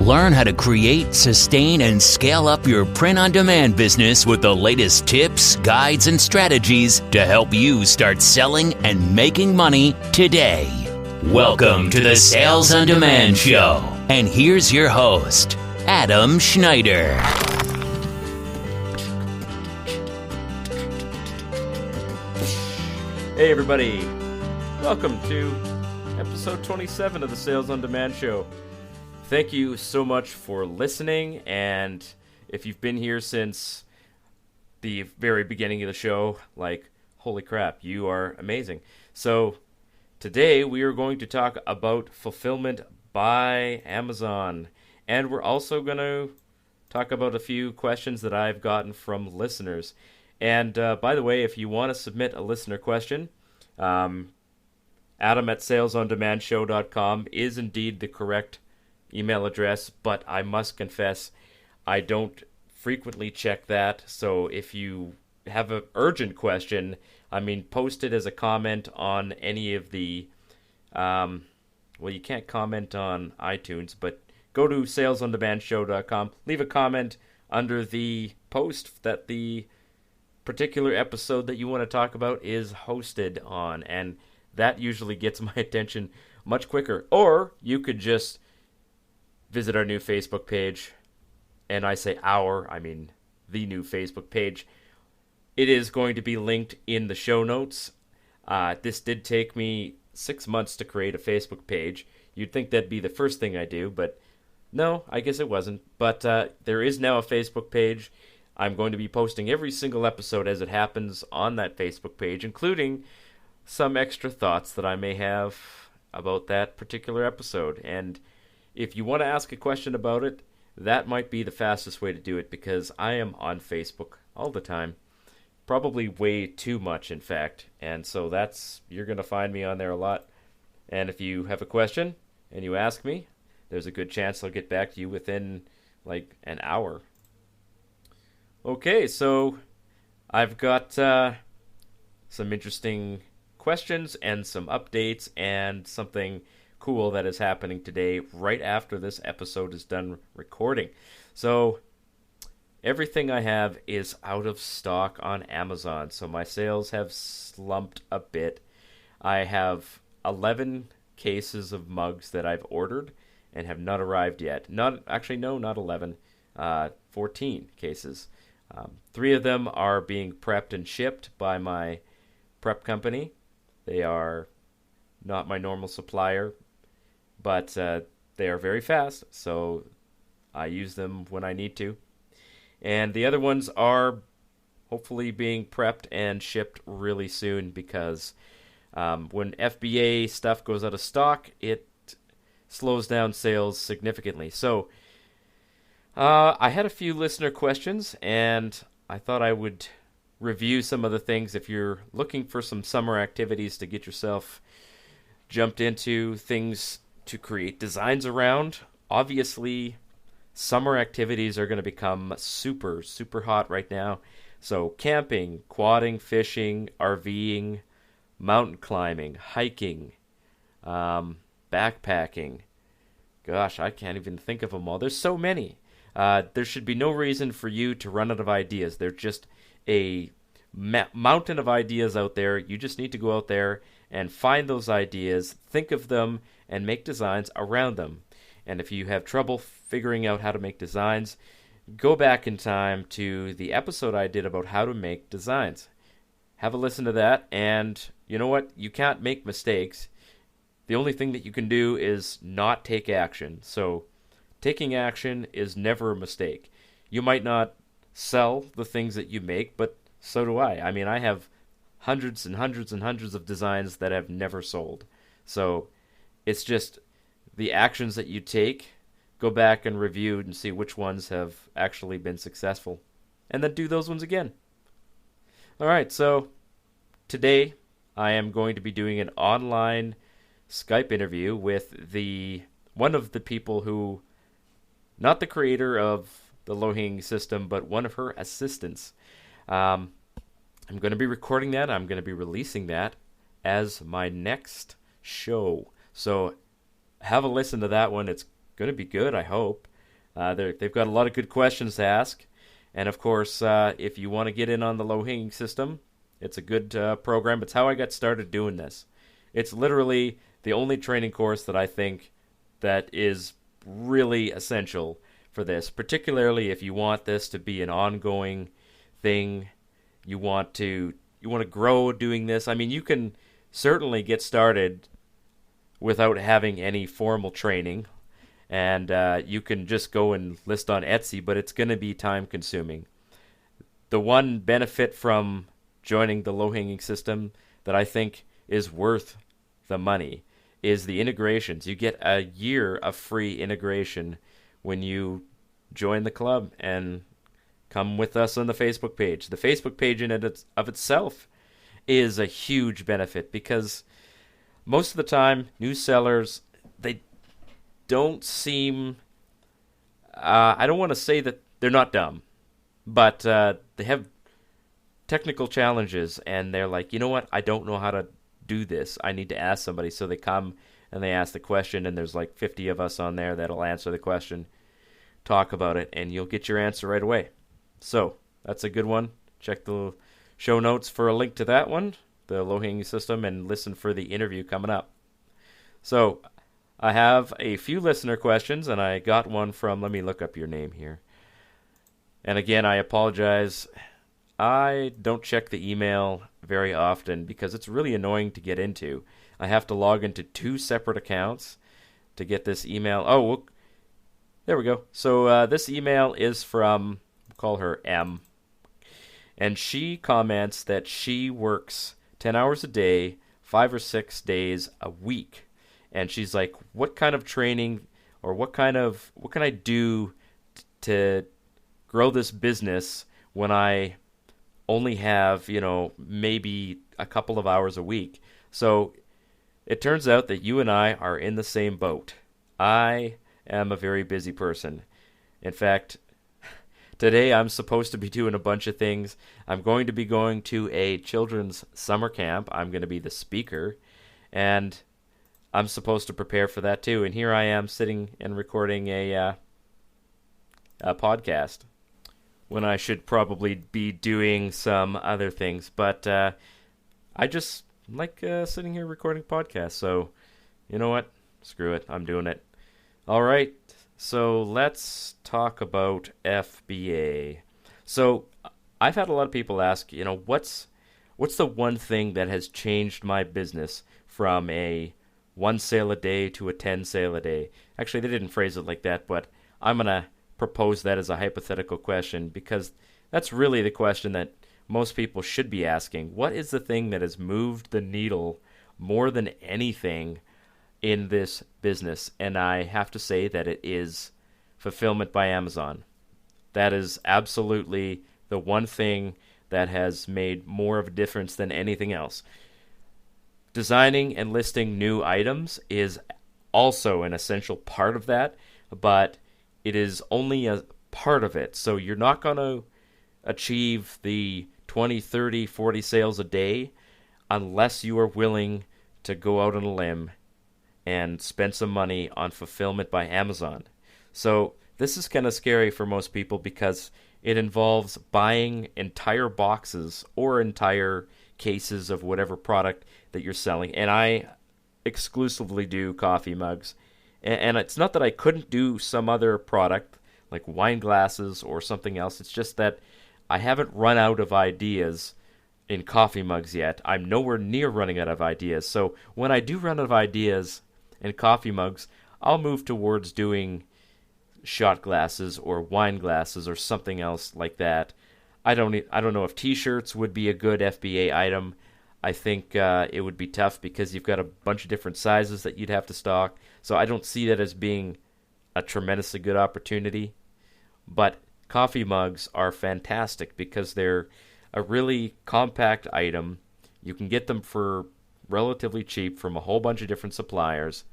Learn how to create, sustain, and scale up your print-on-demand business with the latest tips, guides, and strategies to help you start selling and making money today. Welcome to the Sales on Demand Show. And here's your host, Adam Schneider. Hey everybody, welcome to episode 27 of the Sales on Demand Show. Thank you so much for listening, and if you've been here since the very beginning of the show, holy crap, you are amazing. So today we are going to talk about fulfillment by Amazon, and we're also going to talk about a few questions that I've gotten from listeners. And by the way, if you want to submit a listener question, Adam at salesondemandshow.com is indeed the correct email address, but I must confess I don't frequently check that. So if you have an urgent question, post it as a comment on any of the, you can't comment on iTunes, but go to salesondemandshow.com, leave a comment under the post that the particular episode that you want to talk about is hosted on, and that usually gets my attention much quicker. Or you could just visit our new Facebook page, and I say the new Facebook page. It is going to be linked in the show notes. This did take me 6 months to create a Facebook page. You'd think that'd be the first thing I do, but no, I guess it wasn't. But there is now a Facebook page. I'm going to be posting every single episode as it happens on that Facebook page, including some extra thoughts that I may have about that particular episode. And if you want to ask a question about it, that might be the fastest way to do it, because I am on Facebook all the time. Probably way too much, in fact. And so you're going to find me on there a lot. And if you have a question and you ask me, there's a good chance I'll get back to you within an hour. Okay, so I've got some interesting questions and some updates and something cool that is happening today right after this episode is done recording. So everything I have is out of stock on Amazon, so my sales have slumped a bit. I have 11 cases of mugs that I've ordered and have not arrived yet. Not 11, 14 cases. 3 of them are being prepped and shipped by my prep company. They are not my normal supplier, but they are very fast, so I use them when I need to. And the other ones are hopefully being prepped and shipped really soon, because when FBA stuff goes out of stock, it slows down sales significantly. So I had a few listener questions, and I thought I would review some of the things. If you're looking for some summer activities to get yourself jumped into, things to create designs around, obviously summer activities are going to become super, super hot right now. So camping, quadding, fishing, RVing, mountain climbing, hiking, backpacking. Gosh, I can't even think of them all. There's so many. There should be no reason for you to run out of ideas. There's just a mountain of ideas out there. You just need to go out there and find those ideas, think of them, and make designs around them. And if you have trouble figuring out how to make designs, go back in time to the episode I did about how to make designs. Have a listen to that, and you know what? You can't make mistakes. The only thing that you can do is not take action. So taking action is never a mistake. You might not sell the things that you make, but so do I. I have hundreds and hundreds and hundreds of designs that have never sold. So it's just the actions that you take, go back and review and see which ones have actually been successful, and then do those ones again. All right, so today I am going to be doing an online Skype interview with one of the people who, not the creator of the Lohing system, but one of her assistants. I'm going to be recording that. I'm going to be releasing that as my next show. So have a listen to that one. It's going to be good, I hope. They've got a lot of good questions to ask. And of course, if you want to get in on the low hanging system, it's a good program. It's how I got started doing this. It's literally the only training course that I think that is really essential for this, particularly if you want this to be an ongoing thing. You want to grow doing this. I mean, you can certainly get started without having any formal training, and you can just go and list on Etsy, but it's going to be time consuming. The one benefit from joining the low hanging system that I think is worth the money is the integrations. You get a year of free integration when you join the club and come with us on the Facebook page. The Facebook page in it of itself is a huge benefit because most of the time, new sellers, they don't seem, I don't want to say that they're not dumb, but they have technical challenges and they're like, you know what, I don't know how to do this. I need to ask somebody. So they come and they ask the question, and there's like 50 of us on there that'll answer the question, talk about it, and you'll get your answer right away. So that's a good one. Check the show notes for a link to that one, the low-hanging system, and listen for the interview coming up. So I have a few listener questions, and I got one from, let me look up your name here. And again, I apologize. I don't check the email very often because it's really annoying to get into. I have to log into 2 separate accounts to get this email. Oh, well, there we go. So this email is from, we'll call her M. And she comments that she works 10 hours a day, 5 or 6 days a week. And she's like, what kind of training or what can I do to grow this business when I only have, maybe a couple of hours a week? So it turns out that you and I are in the same boat. I am a very busy person. In fact, today I'm supposed to be doing a bunch of things. I'm going to be going to a children's summer camp. I'm going to be the speaker, and I'm supposed to prepare for that too. And here I am sitting and recording a podcast when I should probably be doing some other things. But I just like sitting here recording podcasts. So you know what? Screw it. I'm doing it. All right. So let's talk about FBA. So I've had a lot of people ask, what's the one thing that has changed my business from a 1 sale a day to a 10 sale a day? Actually, they didn't phrase it like that, but I'm going to propose that as a hypothetical question because that's really the question that most people should be asking. What is the thing that has moved the needle more than anything in this business? And I have to say that it is fulfillment by Amazon. That is absolutely the one thing that has made more of a difference than anything else. Designing and listing new items is also an essential part of that, but it is only a part of it. So you're not going to achieve the 20, 30, 40 sales a day unless you are willing to go out on a limb and spend some money on fulfillment by Amazon. So this is kind of scary for most people because it involves buying entire boxes or entire cases of whatever product that you're selling. And I exclusively do coffee mugs. And it's not that I couldn't do some other product like wine glasses or something else. It's just that I haven't run out of ideas in coffee mugs yet. I'm nowhere near running out of ideas. So when I do run out of ideas in coffee mugs, I'll move towards doing shot glasses or wine glasses or something else like that. I don't know if t-shirts would be a good FBA item. I think it would be tough because you've got a bunch of different sizes that you'd have to stock. So I don't see that as being a tremendously good opportunity. But coffee mugs are fantastic because they're a really compact item. You can get them for relatively cheap from a whole bunch of different suppliers.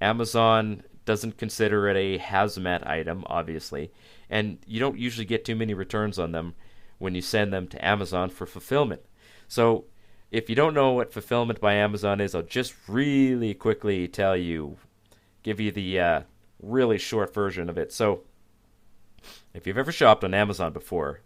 Amazon doesn't consider it a hazmat item, obviously, and you don't usually get too many returns on them when you send them to Amazon for fulfillment. So if you don't know what fulfillment by Amazon is, I'll just really quickly give you the really short version of it. So if you've ever shopped on Amazon before,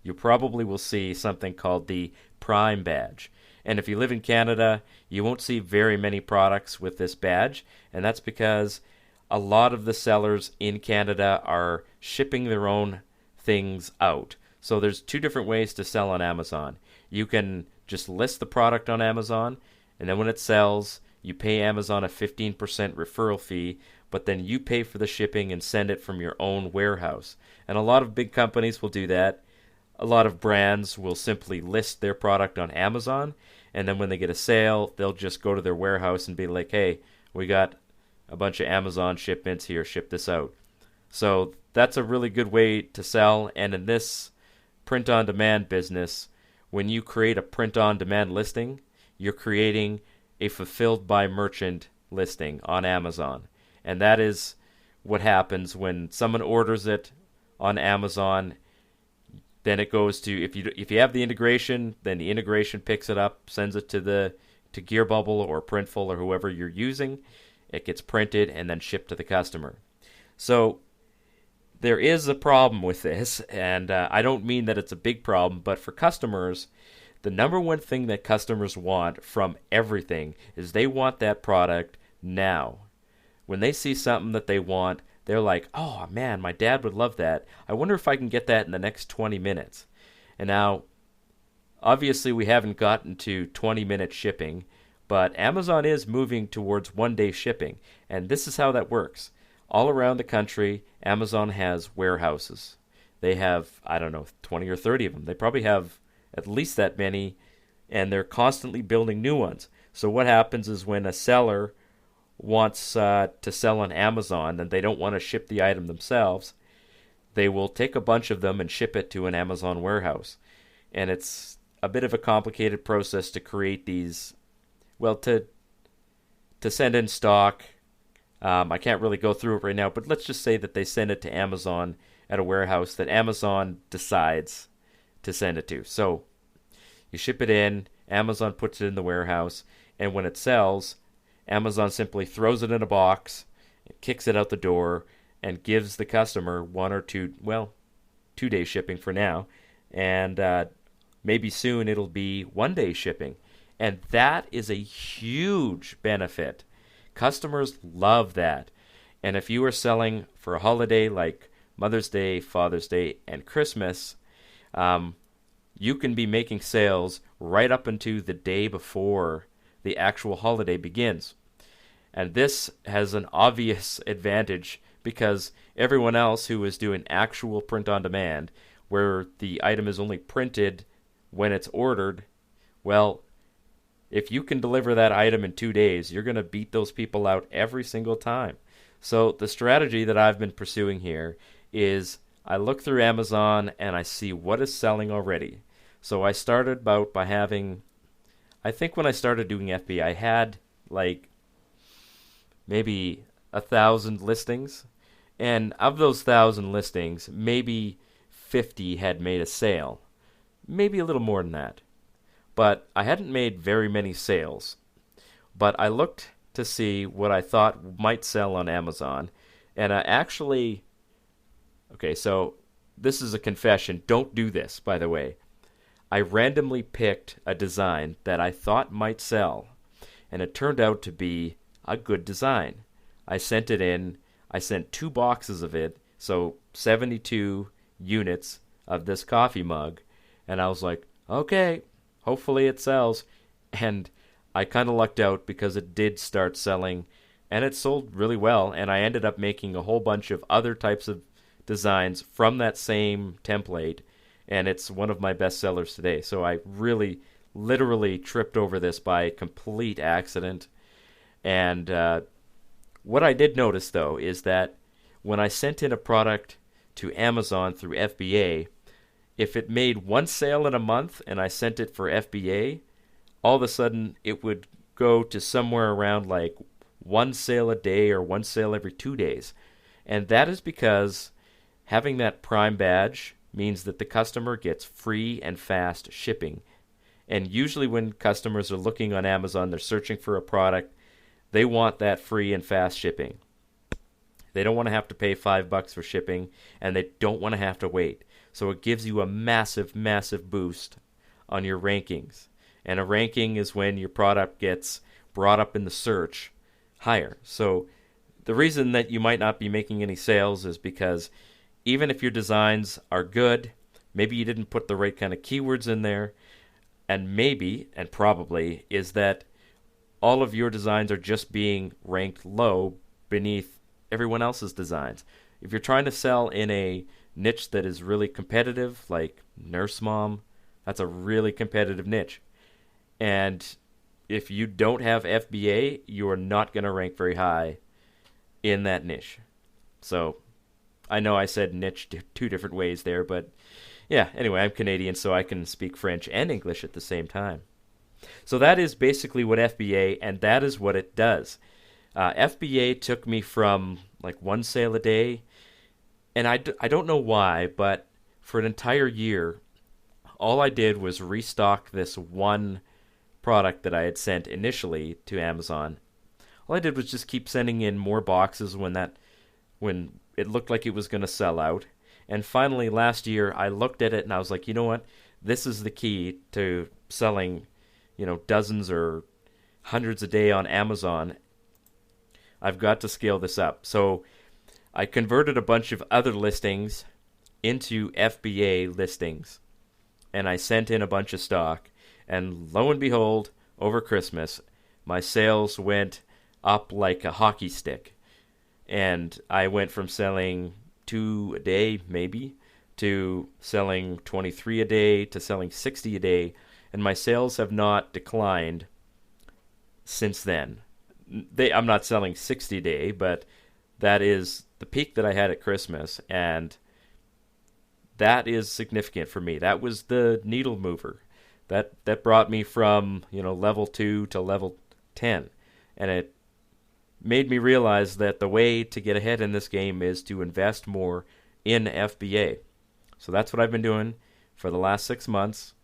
you probably will see something called the Prime badge. And if you live in Canada, you won't see very many products with this badge, and that's because a lot of the sellers in Canada are shipping their own things out. So there's two different ways to sell on Amazon. You can just list the product on Amazon, and then when it sells, you pay Amazon a 15% referral fee, but then you pay for the shipping and send it from your own warehouse. And a lot of big companies will do that. A lot of brands will simply list their product on Amazon, and then when they get a sale, they'll just go to their warehouse and be like, hey, we got a bunch of Amazon shipments here, ship this out. So that's a really good way to sell, and in this print-on-demand business, when you create a print-on-demand listing, you're creating a fulfilled-by-merchant listing on Amazon. And that is what happens when someone orders it on Amazon. Then it goes to, if you have the integration, then the integration picks it up, sends it to Gearbubble or Printful or whoever you're using. It gets printed and then shipped to the customer. So there is a problem with this, and I don't mean that it's a big problem, but for customers, the number one thing that customers want from everything is they want that product now. When they see something that they want, they're like, oh man, my dad would love that. I wonder if I can get that in the next 20 minutes. And now, obviously we haven't gotten to 20-minute shipping, but Amazon is moving towards one-day shipping, and this is how that works. All around the country, Amazon has warehouses. They have, 20 or 30 of them. They probably have at least that many, and they're constantly building new ones. So what happens is when a seller wants to sell on Amazon and they don't want to ship the item themselves, they will take a bunch of them and ship it to an Amazon warehouse. And it's a bit of a complicated process to create these, to send in stock. I can't really go through it right now, but let's just say that they send it to Amazon at a warehouse that Amazon decides to send it to. So you ship it in, Amazon puts it in the warehouse, and when it sells, Amazon simply throws it in a box, kicks it out the door, and gives the customer 1 or 2, 2-day shipping for now, and maybe soon it'll be 1-day shipping. And that is a huge benefit. Customers love that. And if you are selling for a holiday like Mother's Day, Father's Day, and Christmas, you can be making sales right up into the day before the actual holiday begins. And this has an obvious advantage because everyone else who is doing actual print on demand, where the item is only printed when it's ordered, well, if you can deliver that item in 2 days, you're going to beat those people out every single time. So the strategy that I've been pursuing here is I look through Amazon and I see what is selling already. So I started by having, I think when I started doing FBA, I had like maybe 1,000 listings. And of those 1,000 listings, maybe 50 had made a sale. Maybe a little more than that. But I hadn't made very many sales. But I looked to see what I thought might sell on Amazon. And I actually, okay, so this is a confession. Don't do this, by the way. I randomly picked a design that I thought might sell, and it turned out to be a good design. I sent it in. I sent 2 boxes of it, so 72 units of this coffee mug, and I was like, okay, hopefully it sells. And I kind of lucked out because it did start selling, and it sold really well, and I ended up making a whole bunch of other types of designs from that same template, and it's one of my best sellers today. So I really, literally tripped over this by complete accident. And what I did notice, though, is that when I sent in a product to Amazon through FBA, if it made 1 sale in a month and I sent it for FBA, all of a sudden it would go to somewhere around like 1 sale a day or 1 sale every 2 days. And that is because having that Prime badge means that the customer gets free and fast shipping. And usually when customers are looking on Amazon, they're searching for a product, they want that free and fast shipping. They don't want to have to pay $5 for shipping, and they don't want to have to wait. So it gives you a massive, massive boost on your rankings. And a ranking is when your product gets brought up in the search higher. So the reason that you might not be making any sales is because even if your designs are good, maybe you didn't put the right kind of keywords in there, and maybe, and probably, is that all of your designs are just being ranked low beneath everyone else's designs. If you're trying to sell in a niche that is really competitive, like nurse mom, that's a really competitive niche. And if you don't have FBA, you're not going to rank very high in that niche. So I know I said niche two different ways there, but yeah, anyway, I'm Canadian, so I can speak French and English at the same time. So that is basically what FBA, and that is what it does. FBA took me from like one sale a day, and I don't know why, but for an entire year, all I did was restock this one product that I had sent initially to Amazon. All I did was just keep sending in more boxes when it looked like it was going to sell out. And finally last year I looked at it and I was like, you know what? This is the key to selling, dozens or hundreds a day on Amazon. I've got to scale this up. So I converted a bunch of other listings into FBA listings, and I sent in a bunch of stock, and lo and behold, over Christmas, my sales went up like a hockey stick, and I went from selling 2 a day, maybe, to selling 23 a day, to selling 60 a day, and my sales have not declined since then. I'm not selling 60 a day, but that is the peak that I had at Christmas, and that is significant for me. That was the needle mover. That brought me from, level 2 to level 10. And it made me realize that the way to get ahead in this game is to invest more in FBA. So that's what I've been doing for the last 6 months.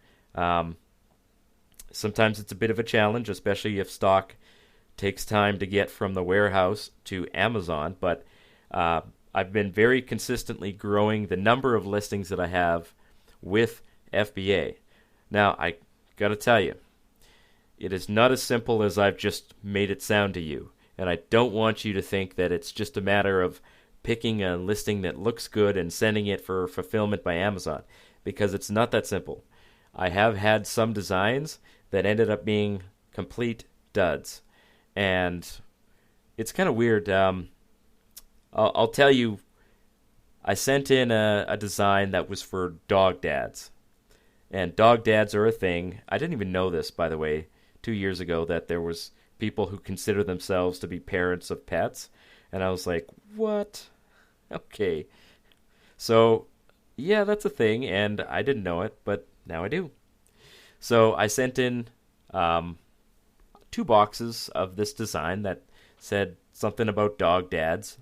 Sometimes it's a bit of a challenge, especially if stock takes time to get from the warehouse to Amazon, but I've been very consistently growing the number of listings that I have with FBA. Now, I got to tell you, it is not as simple as I've just made it sound to you, and I don't want you to think that it's just a matter of picking a listing that looks good and sending it for fulfillment by Amazon, because it's not that simple. I have had some designs that ended up being complete duds, and it's kind of weird. I'll tell you, I sent in a design that was for dog dads. And dog dads are a thing. I didn't even know this, by the way, 2 years ago, that there was people who consider themselves to be parents of pets. And I was like, what? Okay. So, yeah, that's a thing, and I didn't know it, but now I do. So I sent in 2 boxes of this design that said something about dog dads,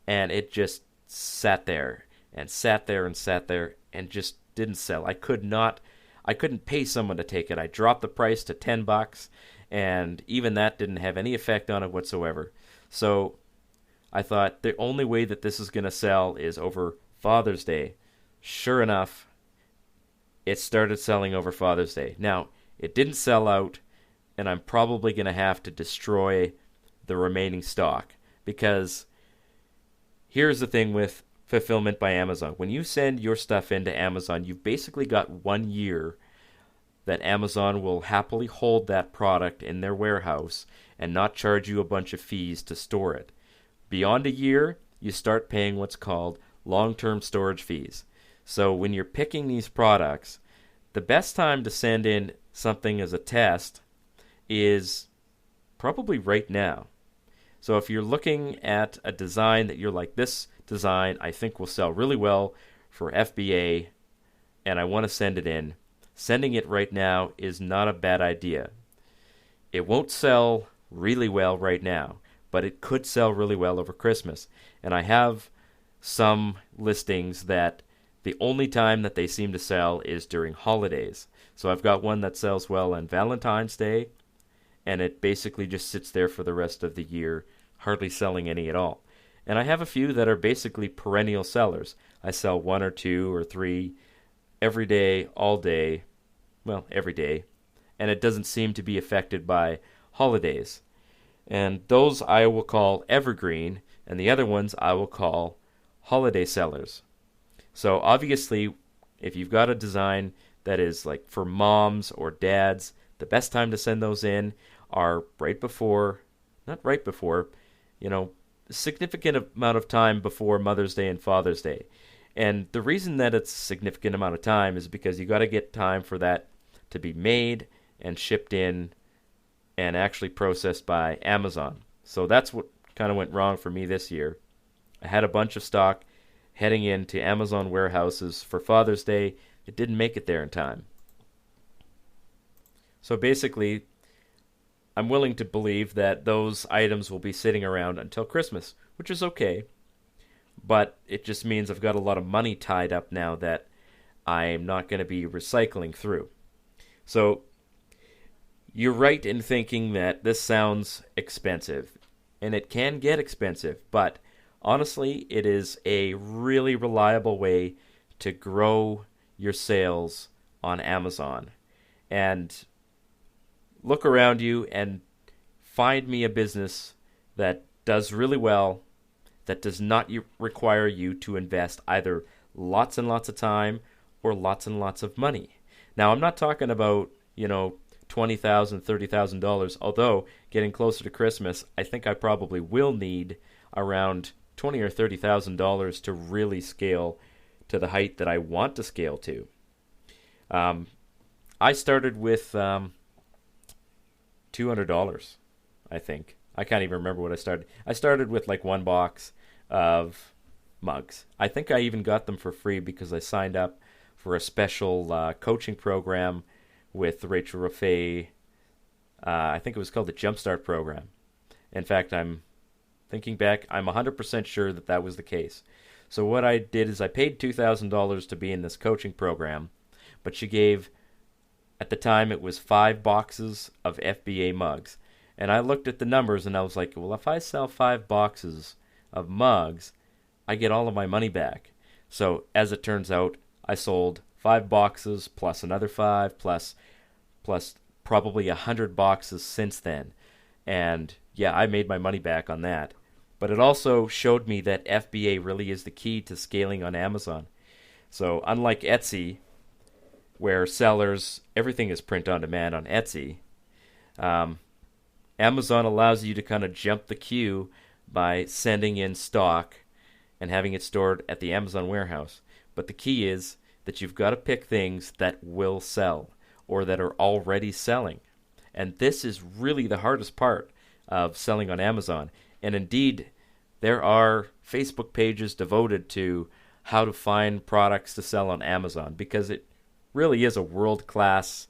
and it just sat there and sat there and sat there and just didn't sell. I couldn't pay someone to take it. I dropped the price to $10, and even that didn't have any effect on it whatsoever. So I thought the only way that this is going to sell is over Father's Day. Sure enough, it started selling over Father's Day. Now, it didn't sell out, and I'm probably going to have to destroy the remaining stock, because here's the thing with fulfillment by Amazon. When you send your stuff into Amazon, you've basically got 1 year that Amazon will happily hold that product in their warehouse and not charge you a bunch of fees to store it. Beyond a year, you start paying what's called long-term storage fees. So when you're picking these products, the best time to send in something as a test is probably right now. So if you're looking at a design that you're like, this design I think will sell really well for FBA, and I want to send it in, sending it right now is not a bad idea. It won't sell really well right now, but it could sell really well over Christmas. And I have some listings that the only time that they seem to sell is during holidays. So I've got one that sells well on Valentine's Day, and it basically just sits there for the rest of the year, hardly selling any at all. And I have a few that are basically perennial sellers. I sell 1 or 2 or 3 every day, all day, well, every day, and it doesn't seem to be affected by holidays. And those I will call evergreen, and the other ones I will call holiday sellers. So obviously, if you've got a design that is like for moms or dads, the best time to send those in are right before, not right before, significant amount of time before Mother's Day and Father's Day. And the reason that it's a significant amount of time is because you got to get time for that to be made and shipped in and actually processed by Amazon. So that's what kind of went wrong for me this year. I had a bunch of stock heading into Amazon warehouses for Father's Day. It didn't make it there in time. So basically, I'm willing to believe that those items will be sitting around until Christmas, which is okay. But it just means I've got a lot of money tied up now that I'm not going to be recycling through. So you're right in thinking that this sounds expensive, and it can get expensive, but honestly, it is a really reliable way to grow your sales on Amazon. And look around you and find me a business that does really well, that does not require you to invest either lots and lots of time or lots and lots of money. Now, I'm not talking about, $20,000, $30,000, although getting closer to Christmas, I think I probably will need around $20,000 or $30,000 to really scale to the height that I want to scale to. I started with $200, I think. I can't even remember what I started. I started with like one box of mugs. I think I even got them for free because I signed up for a special coaching program with Rachel Raffay. I think it was called the Jumpstart Program. In fact, I'm thinking back, I'm 100% sure that that was the case. So what I did is I paid $2,000 to be in this coaching program, but she gave, at the time it was 5 boxes of FBA mugs. And I looked at the numbers and I was like, well, if I sell 5 boxes of mugs, I get all of my money back. So as it turns out, I sold 5 boxes plus another 5 plus probably 100 boxes since then. And yeah, I made my money back on that. But it also showed me that FBA really is the key to scaling on Amazon. So unlike Etsy, where sellers, everything is print on demand on Etsy, Amazon allows you to kind of jump the queue by sending in stock and having it stored at the Amazon warehouse. But the key is that you've got to pick things that will sell or that are already selling. And this is really the hardest part of selling on Amazon. And indeed, there are Facebook pages devoted to how to find products to sell on Amazon because it really is a world-class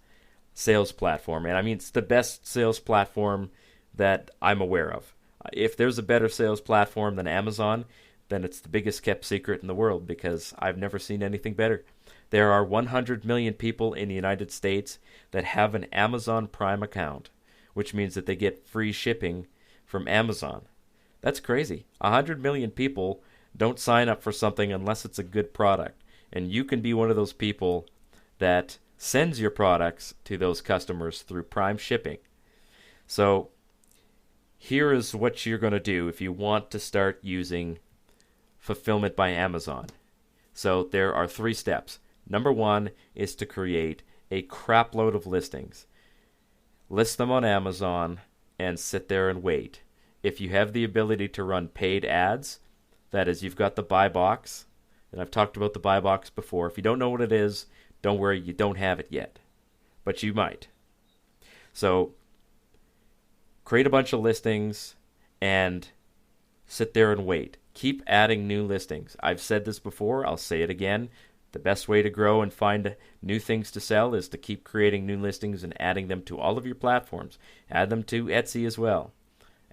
sales platform. And I mean, it's the best sales platform that I'm aware of. If there's a better sales platform than Amazon, then it's the biggest kept secret in the world because I've never seen anything better. There are 100 million people in the United States that have an Amazon Prime account, which means that they get free shipping from Amazon. That's crazy. 100 million people don't sign up for something unless it's a good product. And you can be one of those people that sends your products to those customers through Prime shipping. So here is what you're going to do if you want to start using Fulfillment by Amazon. So there are 3 steps. Number 1 is to create a crap load of listings. List them on Amazon and sit there and wait. If you have the ability to run paid ads, that is, you've got the buy box, and I've talked about the buy box before. If you don't know what it is, don't worry, you don't have it yet, but you might. So create a bunch of listings and sit there and wait. Keep adding new listings. I've said this before, I'll say it again. The best way to grow and find new things to sell is to keep creating new listings and adding them to all of your platforms. Add them to Etsy as well.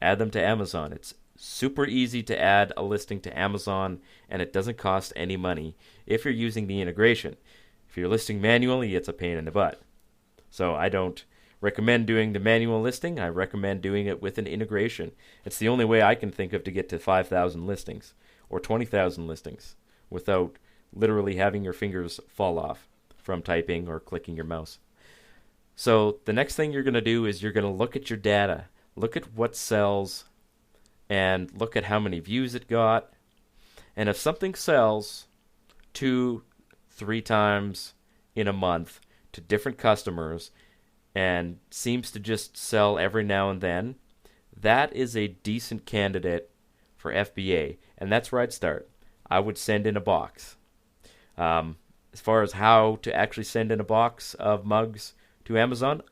Add them to Amazon. It's super easy to add a listing to Amazon, and it doesn't cost any money if you're using the integration. If you're listing manually, it's a pain in the butt. So I don't recommend doing the manual listing, I recommend doing it with an integration. It's the only way I can think of to get to 5,000 listings or 20,000 listings without literally having your fingers fall off from typing or clicking your mouse. So the next thing you're going to do is you're going to look at your data, look at what sells, and look at how many views it got. And if something sells 2-3 times in a month to different customers and seems to just sell every now and then, that is a decent candidate for FBA. And that's where I'd start. I would send in a box. As far as how to actually send in a box of mugs to Amazon,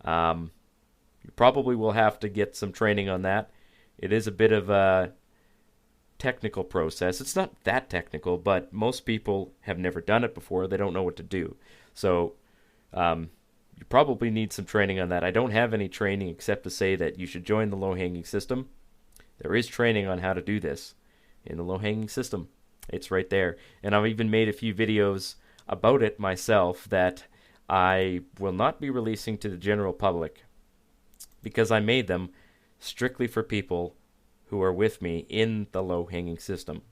you probably will have to get some training on that. It is a bit of a technical process. It's not that technical, but most people have never done it before. They don't know what to do. So you probably need some training on that. I don't have any training except to say that you should join the low-hanging system. There is training on how to do this in the low-hanging system. It's right there. And I've even made a few videos about it myself that I will not be releasing to the general public because I made them strictly for people who are with me in the low-hanging system.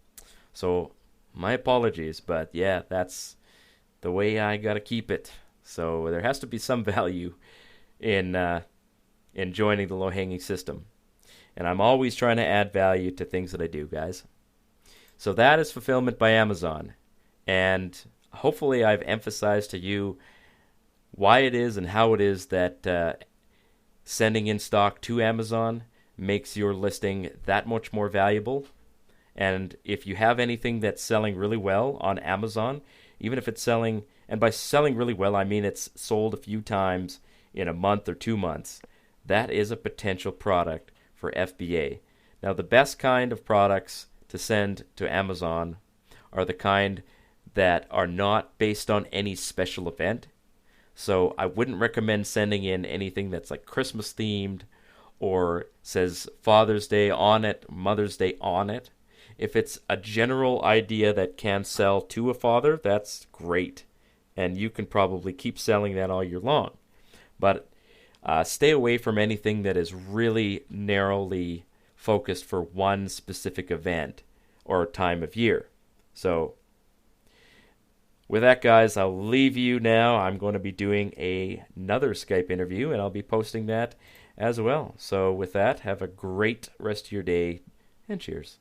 So my apologies, but yeah, that's the way I gotta keep it. So there has to be some value in joining the low-hanging system. And I'm always trying to add value to things that I do, guys. So that is Fulfillment by Amazon. And hopefully I've emphasized to you why it is and how it is that sending in stock to Amazon makes your listing that much more valuable. And if you have anything that's selling really well on Amazon, even if it's selling, and by selling really well, I mean it's sold a few times in a month or 2 months, that is a potential product for FBA. Now, the best kind of products to send to Amazon are the kind that are not based on any special event. So I wouldn't recommend sending in anything that's like Christmas themed or says Father's Day on it, Mother's Day on it. If it's a general idea that can sell to a father, that's great. And you can probably keep selling that all year long. But stay away from anything that is really narrowly focused for one specific event or time of year. So with that, guys, I'll leave you now. I'm going to be doing another Skype interview, and I'll be posting that as well. So with that, have a great rest of your day, and cheers.